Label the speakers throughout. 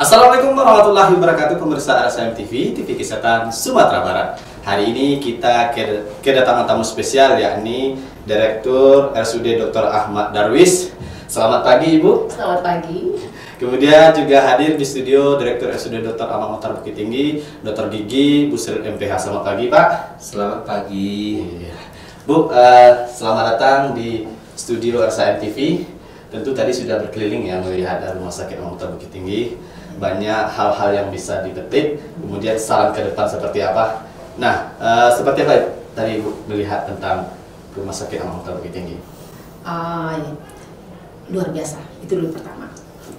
Speaker 1: Assalamualaikum warahmatullahi wabarakatuh, pemirsa RSM TV, TV Kesehatan Sumatera Barat. Hari ini kita kedatangan tamu spesial, yakni Direktur RSUD Dr. Ahmad Darwis. Selamat pagi, Ibu.
Speaker 2: Selamat pagi.
Speaker 1: Kemudian juga hadir di studio Direktur RSUD Dr. Ahmad Muhtar Bukit Tinggi, Dr. Gigi Busril MPH. Selamat pagi, Pak.
Speaker 3: Selamat pagi.
Speaker 1: Bu, selamat datang di studio RSM TV. Tentu tadi sudah berkeliling ya melihat Rumah Sakit Ahmad Muhtar Bukit Tinggi. Banyak hal-hal yang bisa dipetik, kemudian saran ke depan seperti apa. Nah, seperti apa tadi Ibu melihat tentang Rumah Sakit Ahmad Muhtar Bukit Tinggi?
Speaker 2: Luar biasa, itu dulu pertama.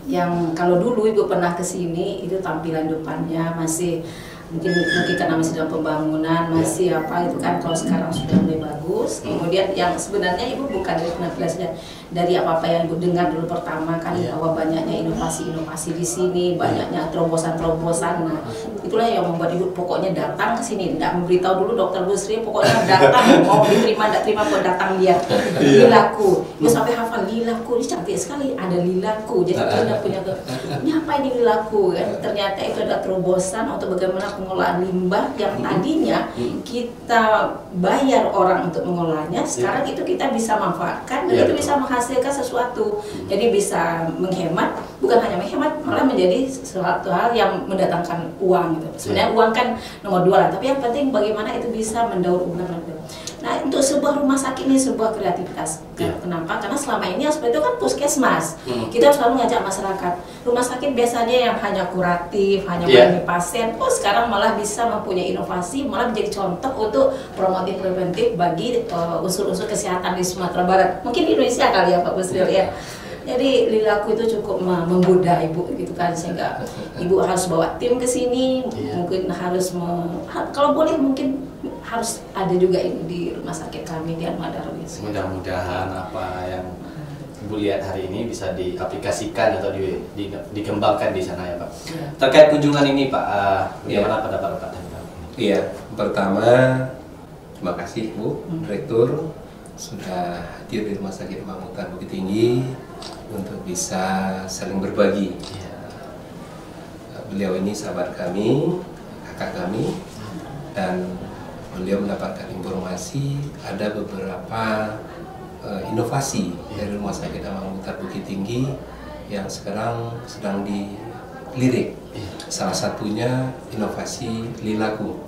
Speaker 2: Yang kalau dulu Ibu pernah ke sini, itu tampilan depannya masih mungkin karena masih dalam pembangunan, masih apa itu kan. Kalau sekarang sudah mulai bagus. Kemudian yang sebenarnya Ibu bukan dari penampilannya, dari apa yang Ibu dengar dulu pertama kan, bahwa banyaknya inovasi-inovasi di sini, banyaknya terobosan-terobosan. Nah, itulah yang membuat Ibu pokoknya datang ke sini, tidak memberitahu dulu Dokter Busri, pokoknya datang, mau diterima tidak terima pun datang dia. Lilaku, Ibu sampai hafal lilaku, ini cantik sekali, ada lilaku. Jadi kita punya ini apa ini lilaku kan? Ternyata itu ada terobosan untuk bagaimana pengolahan limbah yang tadinya kita bayar orang untuk mengolahnya, sekarang itu kita bisa manfaatkan dan itu bisa menghasilkan sesuatu. Jadi bisa menghemat, bukan hanya menghemat, malah menjadi suatu hal yang mendatangkan uang gitu. Sebenarnya uang kan nomor dua lah, tapi yang penting bagaimana itu bisa mendaur ulang. Nah, untuk sebuah rumah sakit ini sebuah kreativitas. Kenapa? Karena selama ini yang seperti itu kan puskesmas. Kita selalu ngajak masyarakat. Rumah sakit biasanya yang hanya kuratif, hanya melayani pasien. Oh, sekarang malah bisa mempunyai inovasi, malah menjadi contoh untuk promotif preventif bagi unsur-unsur kesehatan di Sumatera Barat. Mungkin di Indonesia kali ya Pak Busril ya. Jadi lilaku itu cukup menggoda Ibu gitu kan, sehingga Ibu harus bawa tim ke sini, mungkin harus kalau boleh mungkin harus ada juga ini di rumah sakit kami di Ahmad Darwis.
Speaker 1: Mudah-mudahan apa yang Ibu lihat hari ini bisa diaplikasikan atau dikembangkan di sana ya Pak. Terkait kunjungan ini Pak, bagaimana pendapat Bapak tentang ini?
Speaker 3: Iya, pertama terima kasih Bu Direktur sudah hadir di Rumah Sakit Ahmad Muhtar Bukit Tinggi untuk bisa saling berbagi. Beliau ini sahabat kami, kakak kami, dan beliau mendapatkan informasi ada beberapa inovasi dari Rumah Sakit Ahmad Muhtar Bukit Tinggi yang sekarang sedang dilirik. Salah satunya inovasi lilaku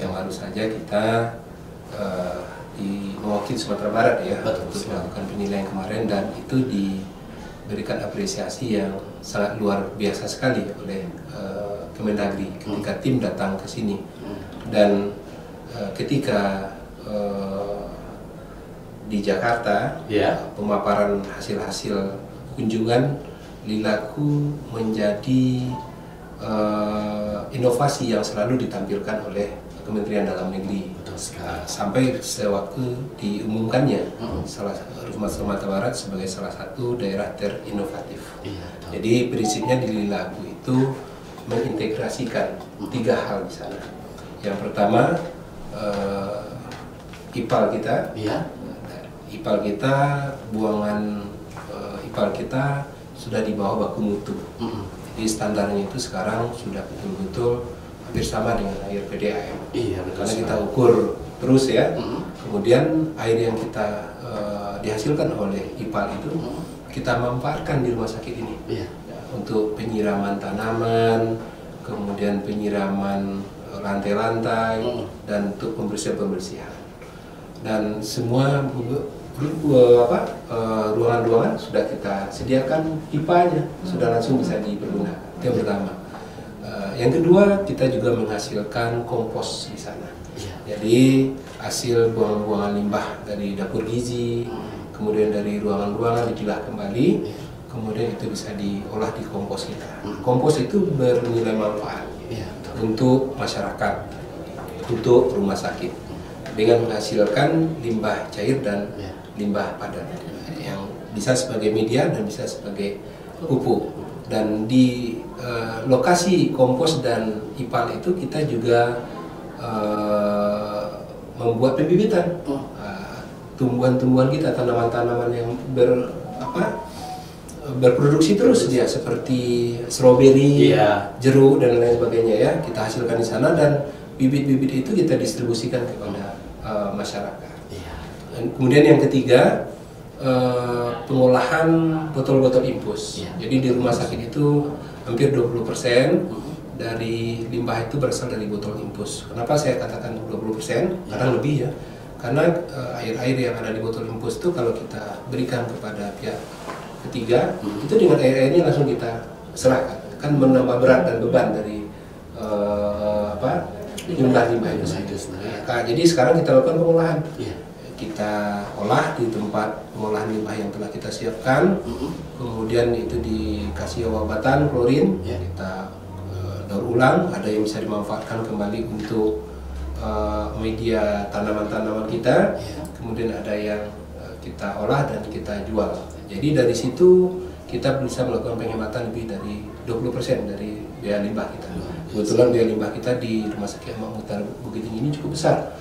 Speaker 3: yang baru saja kita di mewakili Sumatera Barat ya, untuk melakukan penilaian kemarin, dan itu diberikan apresiasi yang sangat luar biasa sekali oleh Kemendagri ketika tim datang ke sini. Dan ketika di Jakarta pemaparan hasil-hasil kunjungan, lilaku menjadi inovasi yang selalu ditampilkan oleh Kementerian Dalam Negeri. Sampai sewaktu diumumkannya Rumah Sumatera Barat sebagai salah satu daerah terinovatif. Jadi prinsipnya di lilaku itu mengintegrasikan tiga hal di sana. Yang pertama, IPAL kita, IPAL kita, buangan IPAL kita sudah di bawah baku mutu. Jadi standarnya itu sekarang sudah betul-betul hampir sama dengan air PDAM. Karena kita ukur terus ya. Kemudian air yang kita dihasilkan oleh IPAL itu kita manfaatkan di rumah sakit ini untuk penyiraman tanaman, kemudian penyiraman lantai-lantai, dan untuk pembersihan. Dan semua ruangan-ruangan sudah kita sediakan pipa-nya, sudah langsung bisa dipergunakan. Itu yang pertama. Yang kedua, kita juga menghasilkan kompos di sana. Jadi hasil buangan-buangan limbah dari dapur gizi, kemudian dari ruangan-ruangan dipilah kembali, kemudian itu bisa diolah di kompos kita. Kompos itu bernilai manfaat untuk masyarakat, untuk rumah sakit, dengan menghasilkan limbah cair dan limbah padat yang bisa sebagai media dan bisa sebagai pupuk. Dan di lokasi kompos dan IPAL itu kita juga membuat pembibitan tumbuhan-tumbuhan kita, tanaman-tanaman yang berproduksi terus dia seperti stroberi, jeruk dan lain sebagainya ya, kita hasilkan di sana dan bibit-bibit itu kita distribusikan kepada masyarakat. Kemudian yang ketiga, pengolahan botol-botol infus. Jadi di rumah sakit itu hampir 20% dari limbah itu berasal dari botol infus. Kenapa saya katakan 20%? Kadang lebih ya. Karena air-air yang ada di botol infus itu kalau kita berikan kepada pihak ketiga, itu dengan air-airnya langsung kita serahkan. Kan menambah berat dan beban dari limbah-limbah itu. Nah, jadi sekarang kita lakukan pengolahan. Kita olah di tempat pengolahan limbah yang telah kita siapkan, kemudian itu dikasih obat-obatan klorin, kita daur ulang, ada yang bisa dimanfaatkan kembali untuk media tanaman-tanaman kita, kemudian ada yang kita olah dan kita jual. Jadi dari situ kita bisa melakukan penghematan lebih dari 20% dari biaya limbah kita. Kebetulan biaya limbah kita di Rumah Sakit Imam Mukhtar Bukit Tinggi ini cukup besar,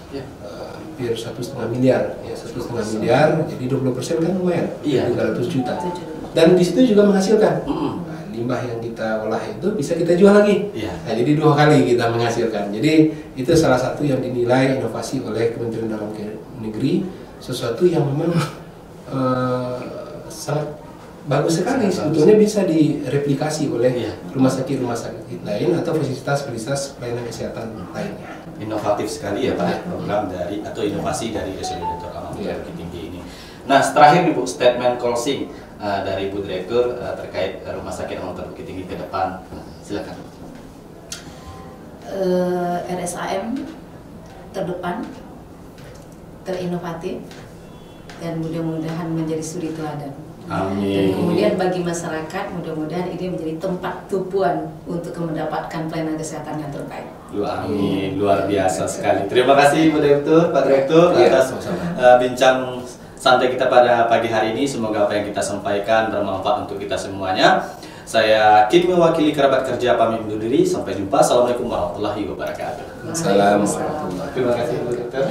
Speaker 3: hampir 1,5 miliar, ya 1,5 miliar, jadi 20% kan lumayan, 300 juta. Dan di situ juga menghasilkan. Nah, limbah yang kita olah itu bisa kita jual lagi. Nah, jadi 2 kali kita menghasilkan. Jadi itu salah satu yang dinilai inovasi oleh Kementerian Dalam Negeri, sesuatu yang memang sangat bagus sekali, sebetulnya bisa direplikasi oleh rumah sakit lain atau fasilitas pelayanan kesehatan lainnya.
Speaker 1: Inovatif sekali ya Pak, program dari atau inovasi dari RSUD Dr. Imam Mukhtar Bukit Tinggi ini. Nah, terakhir Ibu, statement closing dari Ibu Direktur terkait Rumah Sakit Imam Mukhtar Bukit Tinggi ke depan. Silakan.
Speaker 2: RSAM terdepan, terinovatif, dan mudah-mudahan menjadi suri teladan.
Speaker 1: Amin.
Speaker 2: Dan kemudian bagi masyarakat, mudah-mudahan ini menjadi tempat tumpuan untuk mendapatkan pelayanan kesehatan yang terbaik.
Speaker 1: Amin, luar biasa sekali. Terima kasih Bu Direktur, Pak Direktur atas bincang santai kita pada pagi hari ini. Semoga apa yang kita sampaikan bermanfaat untuk kita semuanya. Saya Kim mewakili kerabat kerja pamit undur diri. Sampai jumpa. Assalamualaikum warahmatullahi wabarakatuh.
Speaker 3: Assalamualaikum.
Speaker 1: Terima kasih Bu Direktur.